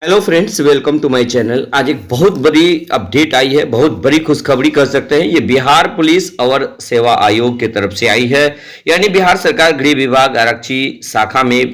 Hello friends, welcome to my channel. आज एक बहुत बड़ी अपडेट आई है, बहुत बड़ी खुशखबरी कह सकते हैं। ये बिहार पुलिस अवर सेवा आयोग की तरफ से आई है। यानी बिहार सरकार गृह विभाग आरक्षी शाखा में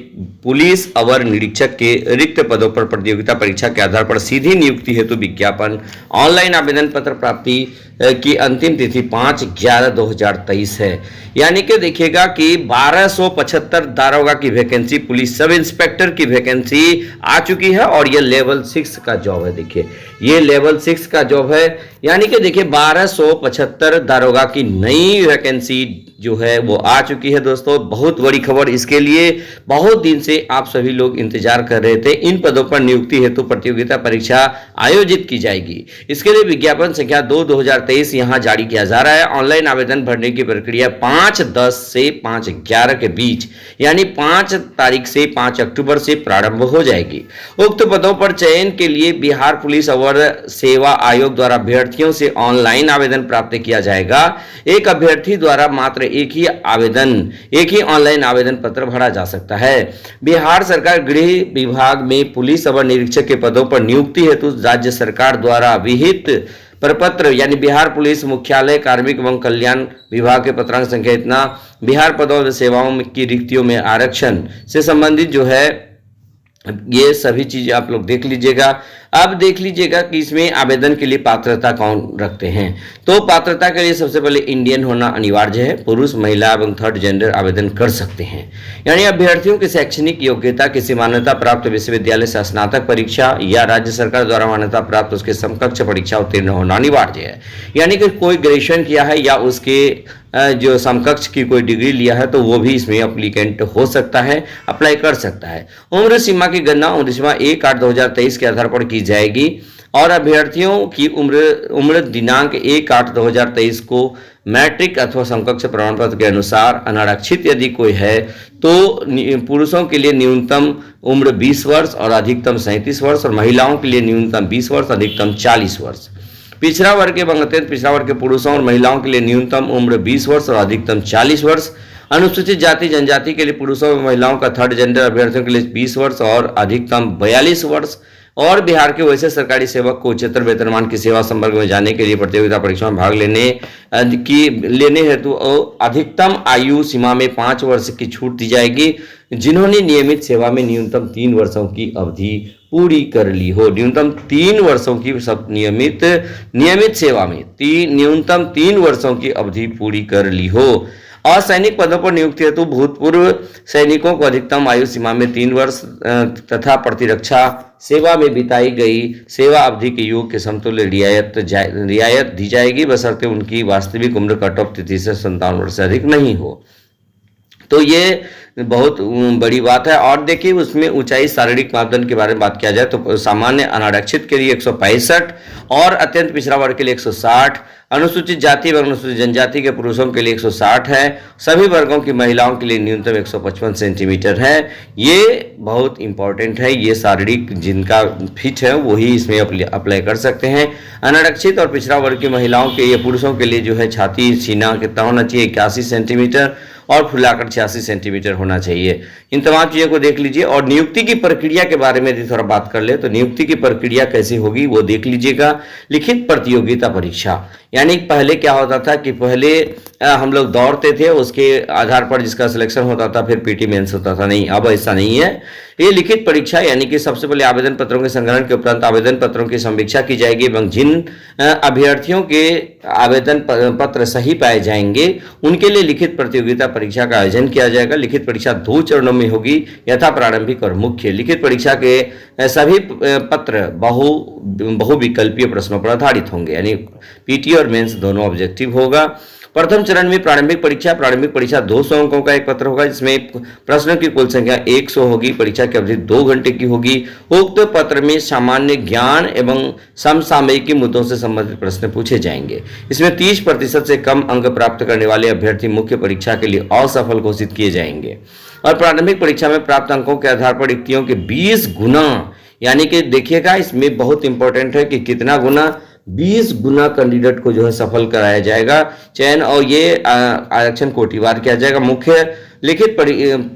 पुलिस अवर निरीक्षक के रिक्त पदों पर प्रतियोगिता परीक्षा के आधार पर सीधी नियुक्ति हेतु विज्ञापन ऑनलाइन आवेदन पत्र प्राप्ति की अंतिम तिथि 5/11/2023 है। यानी कि देखिएगा कि 1275 दारोगा की वैकेंसी, पुलिस सब इंस्पेक्टर की वैकेंसी आ चुकी है और ये लेवल 6 का जॉब है। देखिए ये लेवल 6 का जॉब है। यानी कि देखिए 1275 दारोगा की नई वैकेंसी जो है वो आ चुकी है। दोस्तों बहुत बड़ी खबर, इसके लिए बहुत दिन से आप सभी लोग इंतजार कर रहे थे। इन पदों पर नियुक्ति हेतु प्रतियोगिता परीक्षा आयोजित की जाएगी। इसके लिए विज्ञापन संख्या 2/2023 यहां जारी किया जा रहा है। ऑनलाइन आवेदन भरने की प्रक्रिया 5/10 से 5/11 के बीच यानी 5 तारीख से 5 अक्टूबर से प्रारंभ हो जाएगी। उक्त पदों पर चयन के लिए बिहार पुलिस अवर सेवा आयोग द्वारा अभ्यर्थियों से ऑनलाइन आवेदन प्राप्त किया जाएगा। एक अभ्यर्थी द्वारा मात्र एक ही ऑनलाइन आवेदन पत्र भरा जा सकता है। बिहार सरकार गृह विभाग में पुलिस अवर निरीक्षक के पदों पर नियुक्ति हेतु राज्य सरकार द्वारा विहित प्रपत्र यानी बिहार पुलिस मुख्यालय कार्मिक एवं कल्याण विभाग के पत्रांक संख्या इतना बिहार पदों और सेवाओं की रिक्तियों में आरक्षण से संबंधित जो है ये सभी चीजें आप लोग देख लीजिएगा। अब देख लीजिएगा कि इसमें आवेदन के लिए पात्रता कौन रखते हैं। तो पात्रता के लिए सबसे पहले इंडियन होना अनिवार्य है। पुरुष, महिला एवं थर्ड जेंडर आवेदन कर सकते हैं। यानी अभ्यर्थियों की शैक्षणिक योग्यता किसी मान्यता प्राप्त विश्वविद्यालय से स्नातक परीक्षा या राज्य सरकार द्वारा मान्यता प्राप्त उसके समकक्ष परीक्षा उत्तीर्ण होना अनिवार्य है। यानी कि कोई ग्रेजुएशन किया है या उसके जो समकक्ष की कोई डिग्री लिया है तो वो भी इसमें एप्लीकेंट हो सकता है, अप्लाई कर सकता है। उम्र सीमा की गणना उम्र सीमा 1/8/2023 के आधार पर की जाएगी और अभ्यर्थियों की उम्र दिनांक 1/8/2023 को मैट्रिक अथवा समकक्ष प्रमाण पत्र के अनुसार अनारक्षित यदि कोई है तो पुरुषों के लिए न्यूनतम उम्र 20 वर्ष और अधिकतम 37 वर्ष और महिलाओं के लिए न्यूनतम 20 वर्ष अधिकतम 40 वर्ष। पिछड़ा वर्ग एवं अत्यंत पिछड़ा वर्ग के पुरुषों और महिलाओं के लिए न्यूनतम उम्र 20 वर्ष और अधिकतम 40 वर्ष। अनुसूचित जाति जनजाति के लिए पुरुषों और महिलाओं का थर्ड जेंडर अभ्यर्थियों के लिए 20 वर्ष और अधिकतम 42 वर्ष। और बिहार के वैसे सरकारी सेवक को उच्चतर वेतनमान की सेवा संवर्ग में जाने के लिए प्रतियोगिता परीक्षा में भाग लेने हेतु अधिकतम आयु सीमा में 5 वर्ष की छूट दी जाएगी जिन्होंने नियमित सेवा में न्यूनतम 3 वर्षों की अवधि पूरी कर ली हो। न्यूनतम 3 वर्षों की सब नियमित सेवा में न्यूनतम 3 वर्षों की अवधि पूरी कर ली हो। असैनिक पदों पर नियुक्ति हेतु भूतपूर्व सैनिकों को अधिकतम आयु सीमा में 3 वर्ष तथा प्रतिरक्षा सेवा में बिताई गई सेवा अवधि के योग के समतुल्य रियायत दी जाएगी बशर्ते उनकी वास्तविक उम्र कट ऑफ तिथि से 57 वर्ष से अधिक नहीं हो। तो ये बहुत बड़ी बात है। और देखिए उसमें ऊंचाई शारीरिक मापदंड के बारे में बात किया जाए तो सामान्य अनारक्षित के लिए 165 और अत्यंत पिछड़ा वर्ग के लिए 160, अनुसूचित जाति एवं अनुसूचित जनजाति के पुरुषों के लिए 160 है। सभी वर्गों की महिलाओं के लिए न्यूनतम 155 सेंटीमीटर है। ये बहुत इंपॉर्टेंट है। ये शारीरिक जिनका फिट है वही इसमें अप्लाई कर सकते हैं। अनारक्षित और पिछड़ा वर्ग की महिलाओं के, ये पुरुषों के लिए जो है छाती सीना कितना होना चाहिए 81 सेंटीमीटर और फुलाकर 86 सेंटीमीटर होना चाहिए। इन तमाम चीज़ों को देख लीजिए। और नियुक्ति की प्रक्रिया के बारे में यदि थोड़ा बात कर ले तो नियुक्ति की प्रक्रिया कैसे होगी वो देख लीजिएगा। लिखित प्रतियोगिता परीक्षा यानी पहले क्या होता था कि पहले हम लोग दौड़ते थे, उसके आधार पर जिसका सिलेक्शन होता था फिर पीटी मेंस होता था। नहीं, अब ऐसा नहीं है। ये लिखित परीक्षा यानी कि सबसे पहले आवेदन पत्रों के संग्रहण के उपरांत आवेदन पत्रों की समीक्षा की जाएगी एवं जिन अभ्यर्थियों के आवेदन पत्र सही पाए जाएंगे उनके लिए लिखित प्रतियोगिता परीक्षा का आयोजन किया जाएगा। लिखित परीक्षा 2 चरणों में होगी, यथा प्रारंभिक और मुख्य। लिखित परीक्षा के सभी पत्र बहुविकल्पीय प्रश्नों पर आधारित होंगे यानी पीटी और मेंस दोनों ऑब्जेक्टिव होगा। प्रथम चरण में प्रारंभिक परीक्षा 200 अंकों का एक पत्र होगा जिसमें प्रश्नों की कुल संख्या 100 होगी। परीक्षा की अवधि 2 घंटे की होगी। उक्त पत्र में सामान्य ज्ञान एवं समसामयिक मुद्दों से संबंधित प्रश्न पूछे जाएंगे। इसमें 30% से कम अंक प्राप्त करने वाले अभ्यर्थी मुख्य परीक्षा के लिए असफल घोषित किए जाएंगे। और प्रारंभिक परीक्षा में प्राप्त अंकों के आधार पर रिक्तियों के 20 गुना यानी कि देखिएगा इसमें बहुत इंपॉर्टेंट है कि कितना गुना 20 गुना कैंडिडेट को जो है सफल कराया जाएगा चयन। और ये आरक्षण कोटिवार किया जाएगा। मुख्य लिखित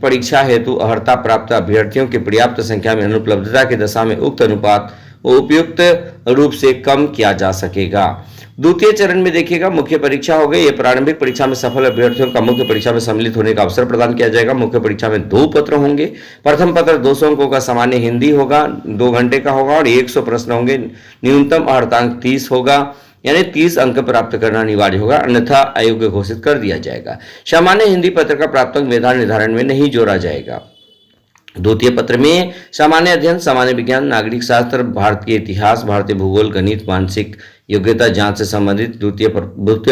परीक्षा हेतु अर्हता प्राप्त अभ्यर्थियों की पर्याप्त संख्या में अनुपलब्धता की दशा में उक्त अनुपात उपयुक्त रूप से कम किया जा सकेगा। द्वितीय चरण में देखिएगा मुख्य परीक्षा हो गई। ये प्रारंभिक परीक्षा में सफल अभ्यर्थियों का मुख्य परीक्षा में सम्मिलित होने का अवसर प्रदान किया जाएगा। मुख्य परीक्षा में 2 पत्र होंगे। प्रथम पत्र 200 अंकों का सामान्य हिंदी होगा, 2 घंटे का होगा और 100 प्रश्न होंगे। न्यूनतम अर्हतांक 30 होगा, यानी 30 अंक प्राप्त करना अनिवार्य होगा, अन्यथा अयोग्य घोषित कर दिया जाएगा। सामान्य हिंदी पत्र का प्राप्तांक मेधा निर्धारण में नहीं जोड़ा जाएगा। द्वितीय पत्र में सामान्य अध्ययन, सामान्य विज्ञान, नागरिक शास्त्र, भारतीय इतिहास, भारतीय भूगोल, गणित, मानसिक योग्यता जांच से संबंधित द्वितीय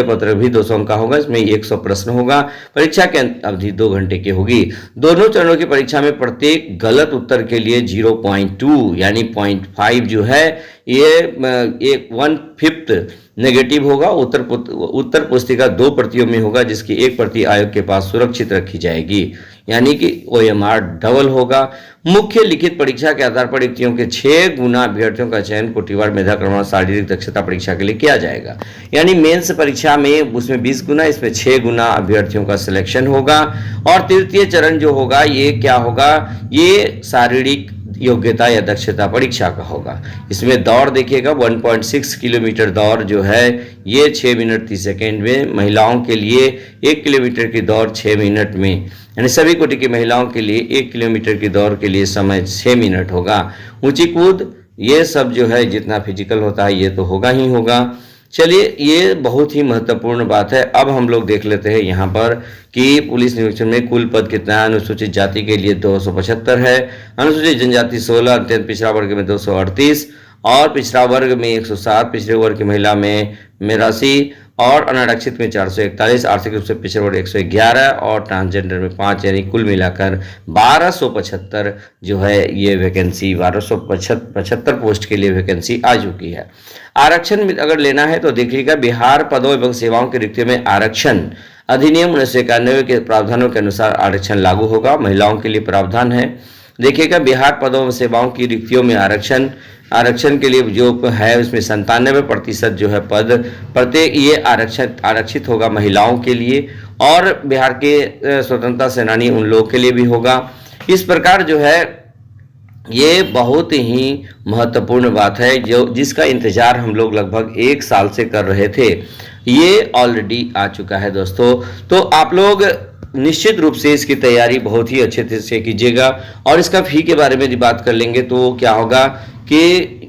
पत्र भी 200 अंक का होगा। इसमें 100 प्रश्न होगा। परीक्षा की अवधि 2 घंटे की होगी। दोनों चरणों की परीक्षा में प्रत्येक गलत उत्तर के लिए 0.2 यानी 0.5 जो है ये 1/5 नेगेटिव होगा। उत्तर पुस्तिका 2 प्रतियों में होगा, जिसकी 1 प्रति आयोग के पास सुरक्षित रखी जाएगी, यानी कि OMR डबल होगा। मुख्य लिखित परीक्षा के आधार पर रिक्तियों के 6 गुना अभ्यर्थियों का चयन कोटिवार मेधा क्रमवार शारीरिक दक्षता परीक्षा के लिए किया जाएगा। यानी मेंस परीक्षा में उसमें 20 गुना, इसमें 6 गुना अभ्यर्थियों का सिलेक्शन होगा। और तृतीय चरण जो होगा ये क्या होगा, ये शारीरिक योग्यता या दक्षता परीक्षा का होगा। इसमें दौड़ देखिएगा 1.6 किलोमीटर दौड़ जो है ये 6 मिनट 30 सेकेंड में, महिलाओं के लिए 1 किलोमीटर की दौड़ 6 मिनट में, यानी सभी कोटि की महिलाओं के लिए 1 किलोमीटर की दौड़ के लिए समय 6 मिनट होगा। ऊंची कूद ये सब जो है जितना फिजिकल होता है ये तो होगा ही होगा। चलिए ये बहुत ही महत्वपूर्ण बात है। अब हम लोग देख लेते हैं यहाँ पर कि पुलिस निरीक्षण में कुल पद कितना है। अनुसूचित जाति के लिए 275 है, अनुसूचित जनजाति 16, अत्यंत पिछड़ा वर्ग में 238 और पिछड़ा वर्ग में 107, पिछड़े वर्ग की महिला में 82 और अनारक्षित में 441, आर्थिक रूप से पिछड़े वर्ग 111 और ट्रांसजेंडर में 5, यानी कुल मिलाकर 1275 जो है ये वैकेंसी 1275 पोस्ट के लिए वैकेंसी आ चुकी है। आरक्षण अगर लेना है तो देखिएगा बिहार पदों एवं सेवाओं की रिक्तियों में आरक्षण अधिनियम 1991 के प्रावधानों के अनुसार आरक्षण लागू होगा। महिलाओं के लिए प्रावधान है। देखिएगा बिहार पदों एवं सेवाओं की रिक्तियों में आरक्षण के लिए जो है उसमें 97% जो है पद प्रत्येक ये आरक्षित होगा महिलाओं के लिए, और बिहार के स्वतंत्रता सेनानी उन लोगों के लिए भी होगा। इस प्रकार जो है ये बहुत ही महत्वपूर्ण बात है जो जिसका इंतजार हम लोग लगभग 1 साल से कर रहे थे, ये ऑलरेडी आ चुका है दोस्तों। तो आप लोग निश्चित रूप से इसकी तैयारी बहुत ही अच्छे से कीजिएगा। और इसका फी के बारे में बात कर लेंगे तो क्या होगा कि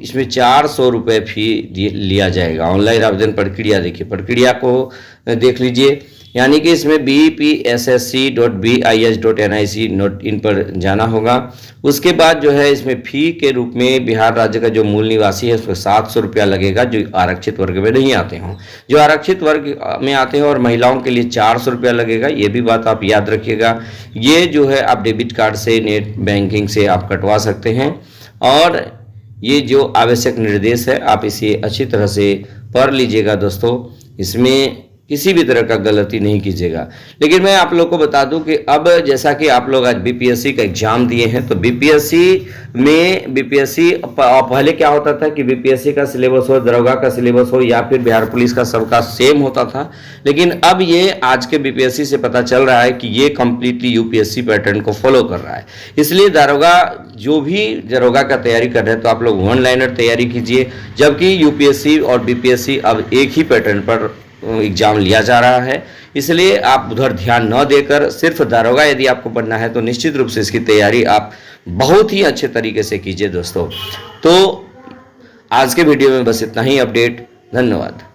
इसमें 400 रुपये फी लिया जाएगा। ऑनलाइन आवेदन प्रक्रिया देखिए, प्रक्रिया को देख लीजिए, यानी कि इसमें bpssc.bis.nic.in पर जाना होगा। उसके बाद जो है इसमें फ़ी के रूप में बिहार राज्य का जो मूल निवासी है उसको 700 रुपया लगेगा, जो आरक्षित वर्ग में नहीं आते हों। जो आरक्षित वर्ग में आते हैं और महिलाओं के लिए 400 रुपया लगेगा, ये भी बात आप याद रखिएगा। ये जो है आप डेबिट कार्ड से, नेट बैंकिंग से आप कटवा सकते हैं। और ये जो आवश्यक निर्देश है आप इसे अच्छी तरह से पढ़ लीजिएगा दोस्तों, इसमें किसी भी तरह का गलती नहीं कीजिएगा। लेकिन मैं आप लोग को बता दूं कि अब जैसा कि आप लोग आज बीपीएससी का एग्जाम दिए हैं, तो बीपीएससी पहले क्या होता था कि बीपीएससी का सिलेबस हो, दरोगा का सिलेबस हो या फिर बिहार पुलिस का सबका सेम होता था। लेकिन अब ये आज के बीपीएससी से पता चल रहा है कि ये कंप्लीटली यूपीएससी पैटर्न को फॉलो कर रहा है। इसलिए दरोगा जो भी दरोगा का तैयारी कर रहे हैं तो आप लोग 1 लाइनर तैयारी कीजिए, जबकि यूपीएससी और बीपीएससी अब एक ही पैटर्न पर एग्जाम लिया जा रहा है। इसलिए आप उधर ध्यान न देकर सिर्फ दरोगा यदि आपको बनना है तो निश्चित रूप से इसकी तैयारी आप बहुत ही अच्छे तरीके से कीजिए दोस्तों। तो आज के वीडियो में बस इतना ही अपडेट। धन्यवाद।